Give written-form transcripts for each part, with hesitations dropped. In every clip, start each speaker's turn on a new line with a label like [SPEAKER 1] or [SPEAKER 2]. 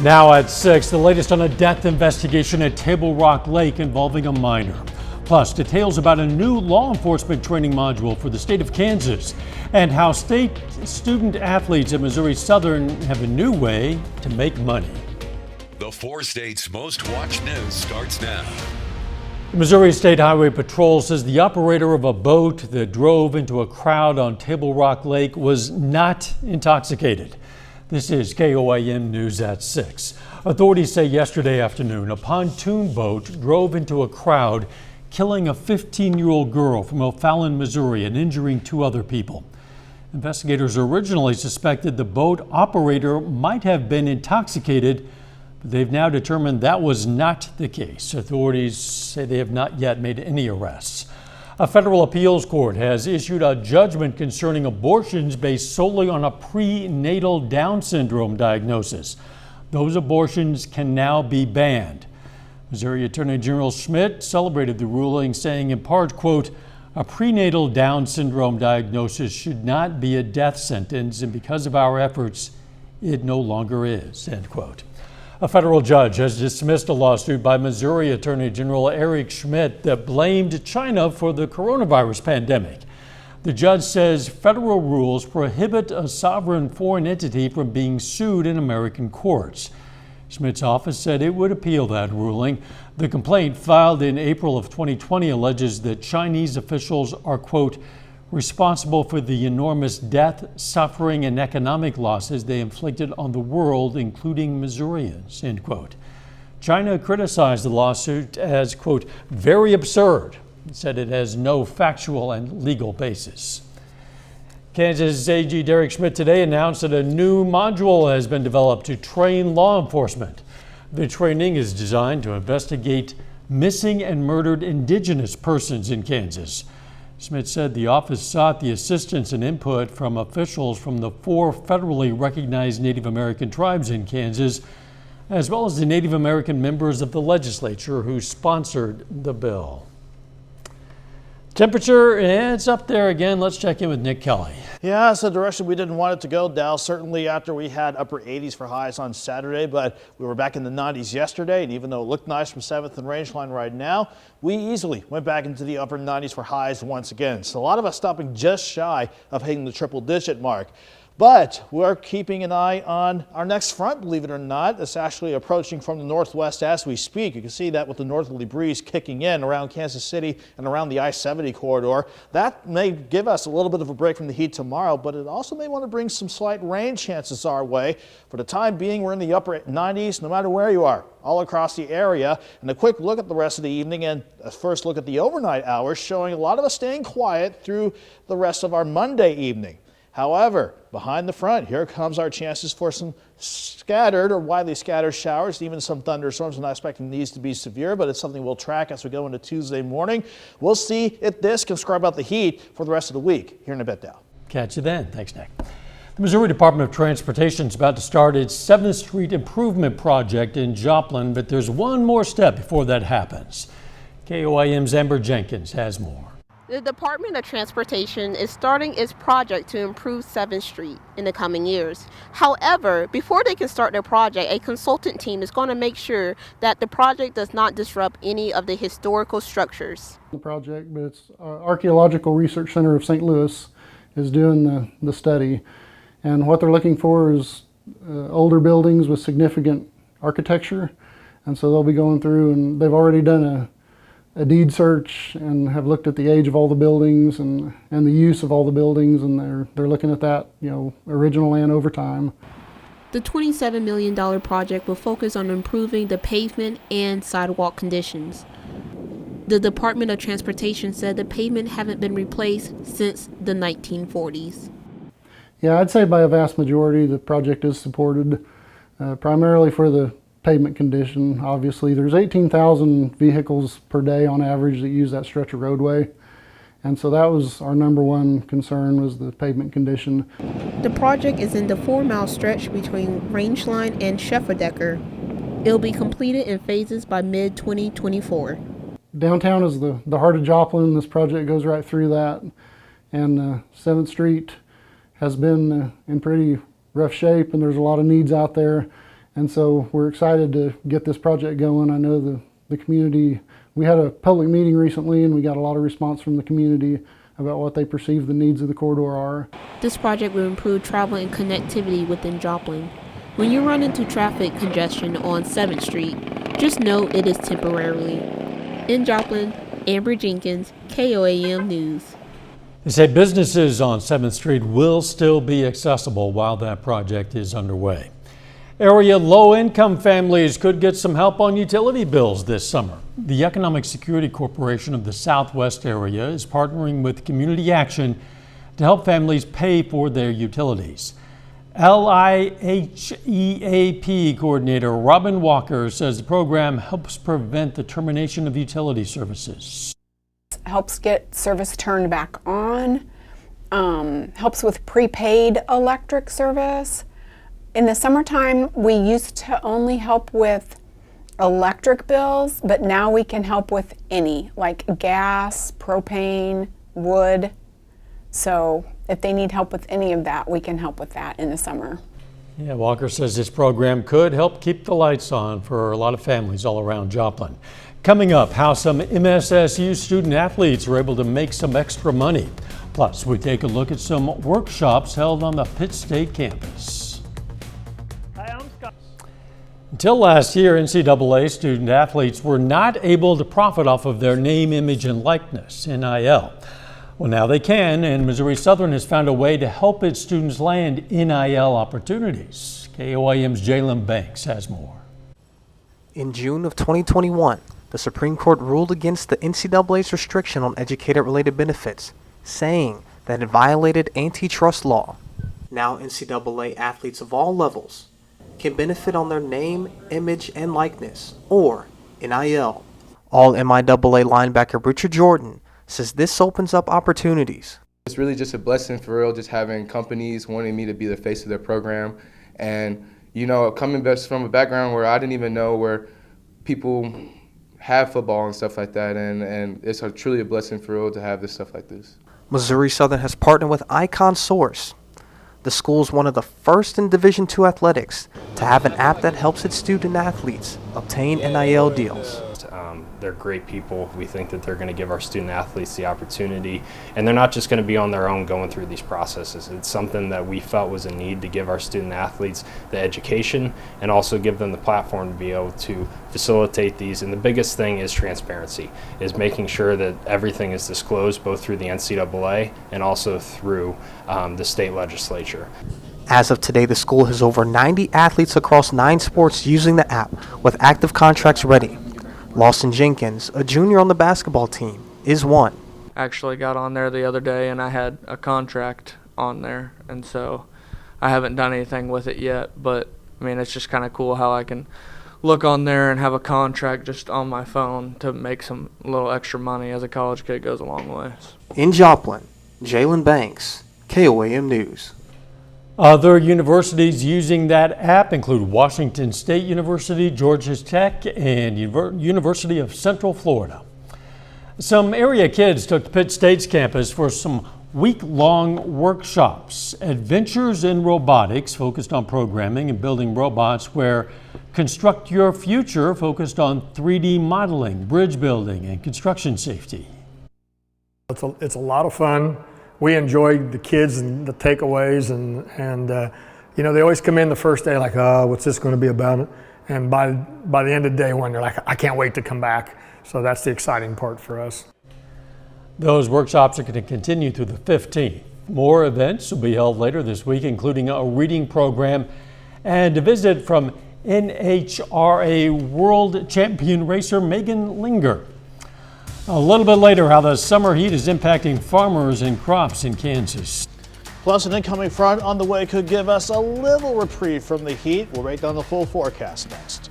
[SPEAKER 1] Now at 6, the latest on a death investigation at Table Rock Lake involving a minor. Plus, details about a new law enforcement training module for the state of Kansas and how state student athletes at Missouri Southern have a new way to make money.
[SPEAKER 2] The 4 states' most watched news starts now.
[SPEAKER 1] The Missouri State Highway Patrol says the operator of a boat that drove into a crowd on Table Rock Lake was not intoxicated. This is KOAM News at 6. Authorities say yesterday afternoon, a pontoon boat drove into a crowd, killing a 15-year-old girl from O'Fallon, Missouri, and injuring 2 other people. Investigators originally suspected the boat operator might have been intoxicated, but they've now determined that was not the case. Authorities say they have not yet made any arrests. A federal appeals court has issued a judgment concerning abortions based solely on a prenatal Down syndrome diagnosis. Those abortions can now be banned. Missouri Attorney General Schmidt celebrated the ruling, saying in part, quote, "A prenatal Down syndrome diagnosis should not be a death sentence, and because of our efforts, it no longer is," end quote. A federal judge has dismissed a lawsuit by Missouri Attorney General Eric Schmidt that blamed China for the coronavirus pandemic. The judge says federal rules prohibit a sovereign foreign entity from being sued in American courts. Schmidt's office said it would appeal that ruling. The complaint filed in April of 2020 alleges that Chinese officials are, quote, responsible for the enormous death, suffering, and economic losses they inflicted on the world, including Missourians, end quote. China criticized the lawsuit as, quote, very absurd, and said it has no factual and legal basis. Kansas AG Derek Schmidt today announced that a new module has been developed to train law enforcement. The training is designed to investigate missing and murdered indigenous persons in Kansas. Schmidt said the office sought the assistance and input from officials from the 4 federally recognized Native American tribes in Kansas, as well as the Native American members of the legislature who sponsored the bill. Temperature, it's up there again. Let's check in with Nick Kelly.
[SPEAKER 3] Yeah, it's a direction we didn't want it to go, Dal. Certainly after we had upper 80s for highs on Saturday, but we were back in the 90s yesterday, and even though it looked nice from 7th and Rangeline right now, we easily went back into the upper 90s for highs once again. So a lot of us stopping just shy of hitting the triple-digit mark. But we're keeping an eye on our next front, believe it or not. It's actually approaching from the northwest as we speak. You can see that with the northerly breeze kicking in around Kansas City and around the I-70 corridor. That may give us a little bit of a break from the heat tomorrow, but it also may want to bring some slight rain chances our way. For the time being, we're in the upper 90s, no matter where you are, all across the area. And a quick look at the rest of the evening and a first look at the overnight hours, showing a lot of us staying quiet through the rest of our Monday evening. However, behind the front, here comes our chances for some scattered or widely scattered showers, even some thunderstorms. I'm not expecting these to be severe, but it's something we'll track as we go into Tuesday morning. We'll see if this can scrub out the heat for the rest of the week. Here in a bit, Dal.
[SPEAKER 1] Catch you then. Thanks, Nick. The Missouri Department of Transportation is about to start its 7th Street Improvement Project in Joplin, but there's one more step before that happens. KOAM's Amber Jenkins has more.
[SPEAKER 4] The Department of Transportation is starting its project to improve 7th Street in the coming years. However, before they can start their project, a consultant team is going to make sure that the project does not disrupt any of the historical structures.
[SPEAKER 5] The project, but it's Archaeological Research Center of St. Louis is doing the study. And what they're looking for is older buildings with significant architecture. And so they'll be going through, and they've already done a deed search and have looked at the age of all the buildings and the use of all the buildings, and they're looking at that, you know, original and over time.
[SPEAKER 4] The $27 million project will focus on improving the pavement and sidewalk conditions. The Department of Transportation said the pavement haven't been replaced since the 1940s.
[SPEAKER 5] Yeah, I'd say by a vast majority the project is supported, primarily for the pavement condition. Obviously, there's 18,000 vehicles per day on average that use that stretch of roadway. And so that was our number one concern, was the pavement condition.
[SPEAKER 4] The project is in the 4-mile stretch between Rangeline and Schefferdecker. It'll be completed in phases by mid-2024.
[SPEAKER 5] Downtown is the heart of Joplin. This project goes right through that. And 7th Street has been in pretty rough shape, and there's a lot of needs out there. And so we're excited to get this project going. I know the community, we had a public meeting recently and we got a lot of response from the community about what they perceive the needs of the corridor are.
[SPEAKER 4] This project will improve travel and connectivity within Joplin. When you run into traffic congestion on 7th Street, just know it is temporarily. In Joplin, Amber Jenkins, KOAM News.
[SPEAKER 1] They say businesses on 7th Street will still be accessible while that project is underway. Area low-income families could get some help on utility bills this summer. The Economic Security Corporation of the Southwest area is partnering with Community Action to help families pay for their utilities. LIHEAP coordinator Robin Walker says the program helps prevent the termination of utility services.
[SPEAKER 6] Helps get service turned back on, helps with prepaid electric service. In the summertime, we used to only help with electric bills, but now we can help with any, like gas, propane, wood. So if they need help with any of that, we can help with that in the summer.
[SPEAKER 1] Yeah, Walker says this program could help keep the lights on for a lot of families all around Joplin. Coming up, how some MSSU student athletes were able to make some extra money. Plus, we take a look at some workshops held on the Pitt State campus. Until last year, NCAA student athletes were not able to profit off of their name, image, and likeness, NIL. Well, now they can, and Missouri Southern has found a way to help its students land NIL opportunities. KOAM's Jalen Banks has more.
[SPEAKER 7] In June of 2021, the Supreme Court ruled against the NCAA's restriction on educator-related benefits, saying that it violated antitrust law. Now NCAA athletes of all levels can benefit on their name, image, and likeness, or NIL. All MIAA linebacker Richard Jordan says this opens up opportunities.
[SPEAKER 8] It's really just a blessing for real, just having companies wanting me to be the face of their program. And, you know, coming from a background where I didn't even know where people have football and stuff like that, and it's truly a blessing for real to have this stuff like this.
[SPEAKER 7] Missouri Southern has partnered with Icon Source. The school is one of the first in Division II athletics to have an app that helps its student athletes obtain NIL deals.
[SPEAKER 9] They're great people. We think that they're going to give our student athletes the opportunity, and they're not just going to be on their own going through these processes. It's something that we felt was a need to give our student athletes the education and also give them the platform to be able to facilitate these. And the biggest thing is transparency, is making sure that everything is disclosed both through the NCAA and also through the state legislature.
[SPEAKER 7] As of today, the school has over 90 athletes across 9 sports using the app with active contracts ready. Lawson Jenkins, a junior on the basketball team, is one.
[SPEAKER 10] I actually got on there the other day and I had a contract on there, and so I haven't done anything with it yet, but I mean, it's just kind of cool how I can look on there and have a contract just on my phone to make some little extra money as a college kid. Goes a long way.
[SPEAKER 7] In Joplin, Jalen Banks, KOAM News.
[SPEAKER 1] Other universities using that app include Washington State University, Georgia Tech, and University of Central Florida. Some area kids took to Pitt State's campus for some week-long workshops. Adventures in Robotics focused on programming and building robots, where Construct Your Future focused on 3D modeling, bridge building, and construction safety.
[SPEAKER 11] It's a lot of fun. We enjoyed the kids and the takeaways, and you know, they always come in the first day like, oh, what's this going to be about? And by the end of day one, they're like, I can't wait to come back. So that's the exciting part for us.
[SPEAKER 1] Those workshops are going to continue through the 15th. More events will be held later this week, including a reading program and a visit from NHRA World Champion racer Megan Linger. A little bit later, how the summer heat is impacting farmers and crops in Kansas.
[SPEAKER 3] Plus, an incoming front on the way could give us a little reprieve from the heat. We'll break down the full forecast next.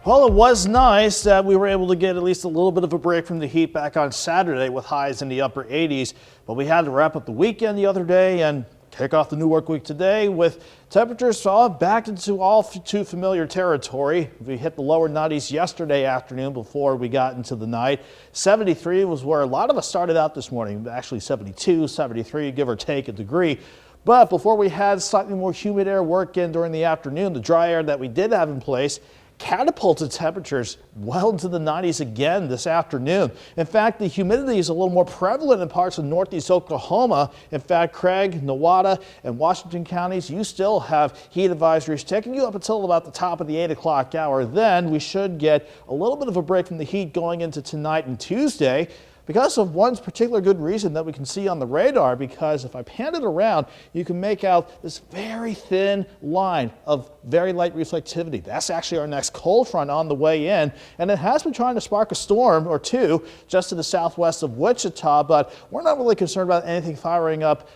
[SPEAKER 3] Well, it was nice that we were able to get at least a little bit of a break from the heat back on Saturday with highs in the upper 80s, but we had to wrap up the weekend the other day, and kick off the new work week today with temperatures back into all too familiar territory. We hit the lower 90s yesterday afternoon before we got into the night. 73 was where a lot of us started out this morning, actually 72, 73, give or take a degree. But before we had slightly more humid air work in during the afternoon, the dry air that we did have in place catapulted temperatures well into the 90s again this afternoon. In fact, the humidity is a little more prevalent in parts of northeast Oklahoma. In fact, Craig, Nowata, and Washington counties, you still have heat advisories taking you up until about the top of the 8 o'clock hour. Then we should get a little bit of a break from the heat going into tonight and Tuesday, because of one particular good reason that we can see on the radar, because if I pan it around, you can make out this very thin line of very light reflectivity. That's actually our next cold front on the way in, and it has been trying to spark a storm or two just to the southwest of Wichita, but we're not really concerned about anything firing up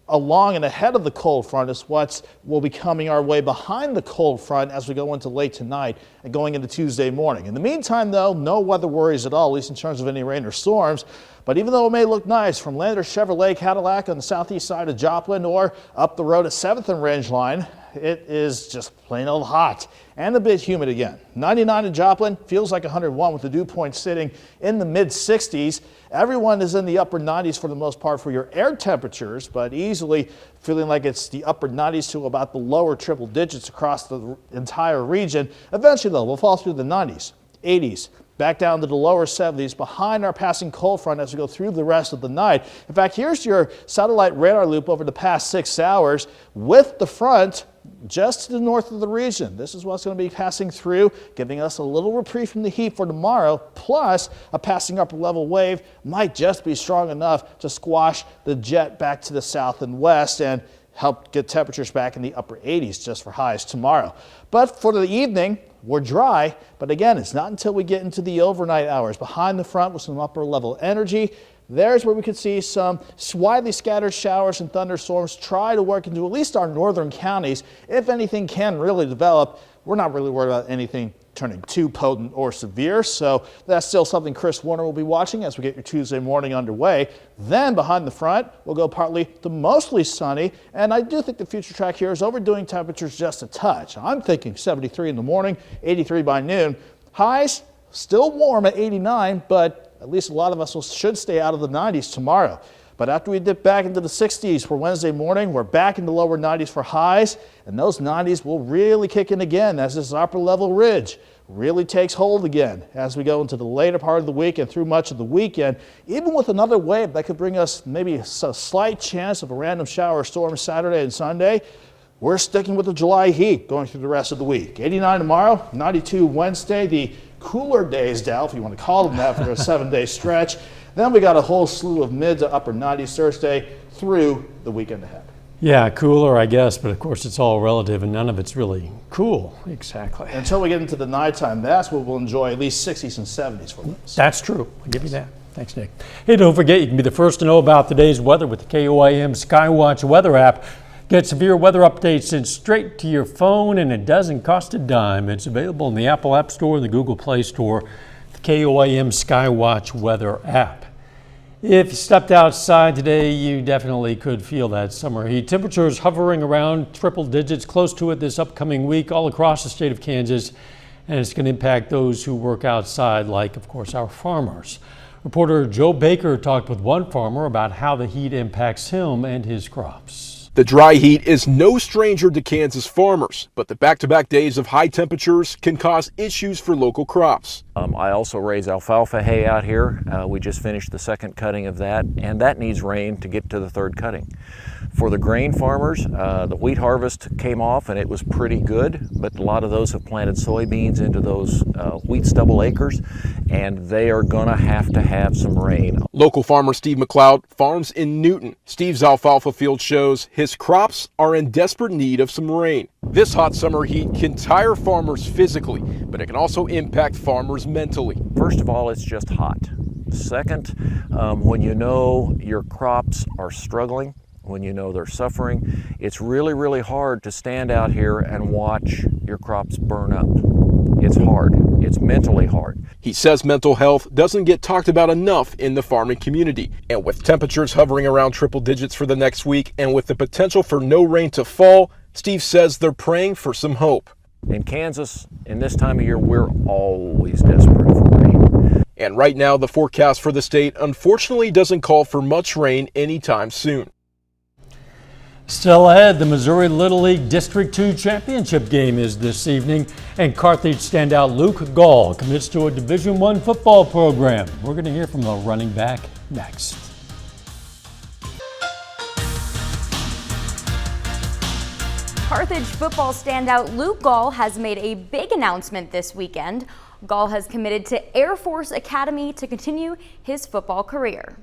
[SPEAKER 3] along and ahead of the cold front. Is what will be coming our way behind the cold front as we go into late tonight and going into Tuesday morning. In the meantime, though, no weather worries at all, at least in terms of any rain or storms. But even though it may look nice from Lander Chevrolet Cadillac on the southeast side of Joplin or up the road at 7th and Rangeline, it is just plain old hot and a bit humid again. 99 in Joplin, feels like 101 with the dew point sitting in the mid 60s. Everyone is in the upper 90s for the most part for your air temperatures, but easily feeling like it's the upper 90s to about the lower triple digits across the entire region. Eventually, though, we'll fall through the 90s, 80s, back down to the lower 70s behind our passing cold front as we go through the rest of the night. In fact, here's your satellite radar loop over the past 6 hours with the front just to the north of the region. This is what's going to be passing through, giving us a little reprieve from the heat for tomorrow, plus a passing upper level wave might just be strong enough to squash the jet back to the south and west and help get temperatures back in the upper 80s just for highs tomorrow. But for the evening, we're dry, but again, it's not until we get into the overnight hours behind the front with some upper level energy. There's where we could see some widely scattered showers and thunderstorms try to work into at least our northern counties. If anything can really develop, we're not really worried about anything turning too potent or severe, so that's still something Chris Warner will be watching as we get your Tuesday morning underway. Then behind the front, we'll go partly to mostly sunny, and I do think the future track here is overdoing temperatures just a touch. I'm thinking 73 in the morning, 83 by noon. Highs still warm at 89, but at least a lot of us should stay out of the 90s tomorrow. But after we dip back into the 60s for Wednesday morning, we're back in the lower 90s for highs, and those 90s will really kick in again as this upper level ridge really takes hold again as we go into the later part of the week and through much of the weekend. Even with another wave that could bring us maybe a slight chance of a random shower or storm Saturday and Sunday, we're sticking with the July heat going through the rest of the week. 89 tomorrow, 92 Wednesday, the cooler days, Dal, if you want to call them that, for a 7-day stretch. Then we got a whole slew of mid to upper 90s Thursday through the weekend ahead.
[SPEAKER 1] Yeah, cooler, I guess, but of course it's all relative and none of it's really cool. Exactly.
[SPEAKER 3] Until we get into the nighttime, that's what we'll enjoy, at least 60s and 70s for us.
[SPEAKER 1] That's true. I'll give you that. Thanks, Nick. Hey, don't forget, you can be the first to know about today's weather with the KOAM Skywatch weather app. Get severe weather updates sent straight to your phone, and it doesn't cost a dime. It's available in the Apple App Store and the Google Play Store, the KOAM Skywatch weather app. If you stepped outside today, you definitely could feel that summer heat. Temperatures hovering around triple digits, close to it this upcoming week all across the state of Kansas, and it's going to impact those who work outside, like, of course, our farmers. Reporter Joe Baker talked with one farmer about how the heat impacts him and his crops.
[SPEAKER 12] The dry heat is no stranger to Kansas farmers, but the back-to-back days of high temperatures can cause issues for local crops.
[SPEAKER 13] I also raise alfalfa hay out here. We just finished the second cutting of that, and that needs rain to get to the third cutting. For the grain farmers, the wheat harvest came off and it was pretty good, but a lot of those have planted soybeans into those wheat stubble acres, and they are going to have some rain.
[SPEAKER 12] Local farmer Steve McLeod farms in Newton. Steve's alfalfa field shows his crops are in desperate need of some rain. This hot summer heat can tire farmers physically, but it can also impact farmers mentally.
[SPEAKER 13] First of all, it's just hot. Second, when you know your crops are struggling, when you know they're suffering, it's really, really hard to stand out here and watch your crops burn up. It's hard. It's mentally hard.
[SPEAKER 12] He says mental health doesn't get talked about enough in the farming community. And with temperatures hovering around triple digits for the next week, and with the potential for no rain to fall, Steve says they're praying for some hope.
[SPEAKER 13] In Kansas, in this time of year, we're always desperate for rain.
[SPEAKER 12] And right now, the forecast for the state unfortunately doesn't call for much rain anytime soon.
[SPEAKER 1] Still ahead, the Missouri Little League District 2 championship game is this evening, and Carthage standout Luke Gall commits to a Division I football program. We're going to hear from the running back next.
[SPEAKER 14] Carthage football standout Luke Gall has made a big announcement this weekend. Gall has committed to Air Force Academy to continue his football career.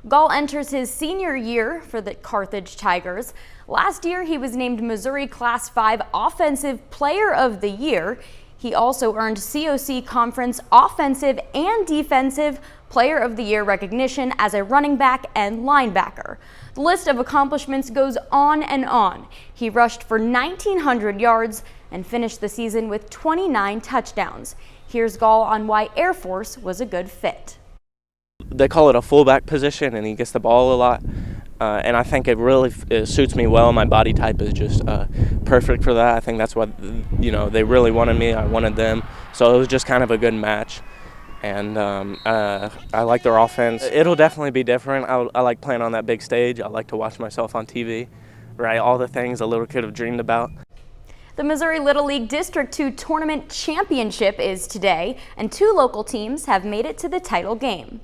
[SPEAKER 14] Gall enters his senior year for the Carthage Tigers. Last year, he was named Missouri Class 5 Offensive Player of the Year. He also earned COC Conference Offensive and Defensive Player of the Year recognition as a running back and linebacker. The list of accomplishments goes on and on. He rushed for 1,900 yards and finished the season with 29 touchdowns. Here's Gall on why Air Force was a good fit.
[SPEAKER 15] They call it a fullback position, and he gets the ball a lot. And I think it suits me well. My body type is just perfect for that. I think that's what, they really wanted me. I wanted them. So it was just kind of a good match. And I like their offense. It'll definitely be different. I like playing on that big stage. I like to watch myself on TV, right? All the things a little kid have dreamed about.
[SPEAKER 14] The Missouri Little League District 2 Tournament Championship is today, and 2 local teams have made it to the title game.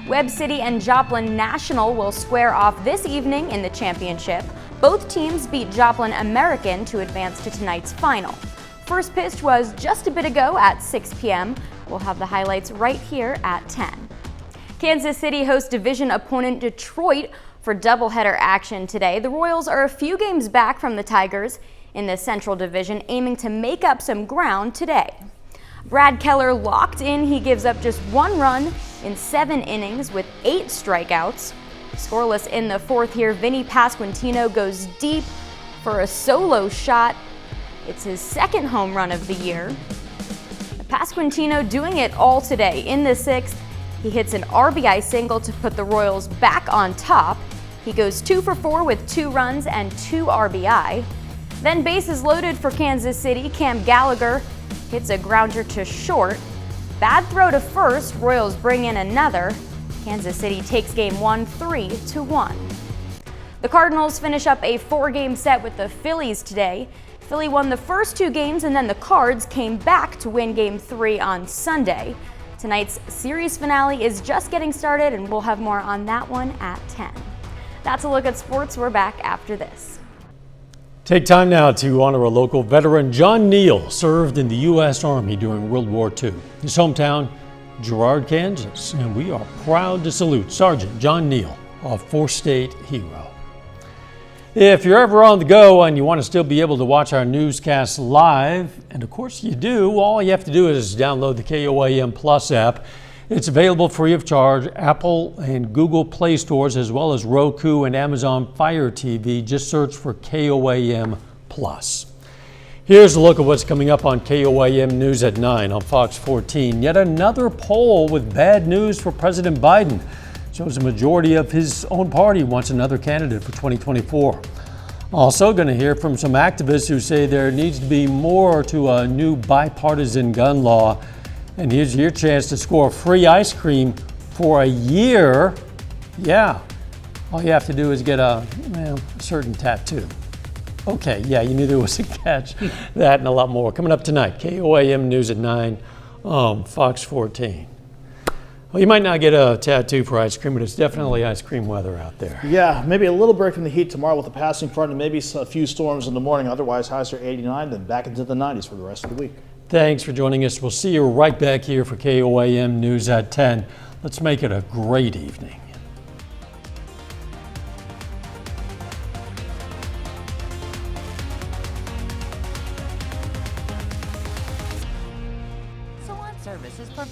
[SPEAKER 14] Webb City and Joplin National will square off this evening in the championship. Both teams beat Joplin American to advance to tonight's final. First pitch was just a bit ago at 6 p.m. We'll have the highlights right here at 10. Kansas City hosts division opponent Detroit for doubleheader action today. The Royals are a few games back from the Tigers in the Central Division, aiming to make up some ground today. Brad Keller locked in. He gives up just 1 run in 7 innings with 8 strikeouts. Scoreless in the 4th here, Vinny Pasquantino goes deep for a solo shot. It's his 2nd home run of the year. Pasquantino doing it all today. In the 6th, he hits an RBI single to put the Royals back on top. He goes 2 for 4 with 2 runs and 2 RBI. Then bases loaded for Kansas City. Cam Gallagher hits a grounder to short. Bad throw to first. Royals bring in another. Kansas City takes game 1 3-1. The Cardinals finish up a 4-game set with the Phillies today. Philly won the first 2 games, and then the Cards came back to win game 3 on Sunday. Tonight's series finale is just getting started, and we'll have more on that one at 10. That's a look at sports. We're back after this.
[SPEAKER 1] Take time now to honor a local veteran. John Neal served in the U.S. Army during World War II. His hometown, Girard, Kansas, and we are proud to salute Sergeant John Neal, a 4-state hero. If you're ever on the go and you want to still be able to watch our newscasts live, and of course you do, all you have to do is download the KOAM Plus app. It's available free of charge, Apple and Google Play stores, as well as Roku and Amazon Fire TV. Just search for KOAM Plus. Here's a look at what's coming up on KOAM News at 9 on Fox 14. Yet another poll with bad news for President Biden. Shows a majority of his own party wants another candidate for 2024. Also going to hear from some activists who say there needs to be more to a new bipartisan gun law. And here's your chance to score free ice cream for a year. Yeah, all you have to do is get a certain tattoo. Okay, yeah, you knew there was a catch. That and a lot more coming up tonight. KOAM News at 9 on Fox 14. Well, you might not get a tattoo for ice cream, but it's definitely ice cream weather out there.
[SPEAKER 3] Yeah, maybe a little break from the heat tomorrow with a passing front and maybe a few storms in the morning. Otherwise, highs are 89, then back into the 90s for the rest of the week.
[SPEAKER 1] Thanks for joining us. We'll see you right back here for KOAM News at 10. Let's make it a great evening.
[SPEAKER 16] Salon services provided.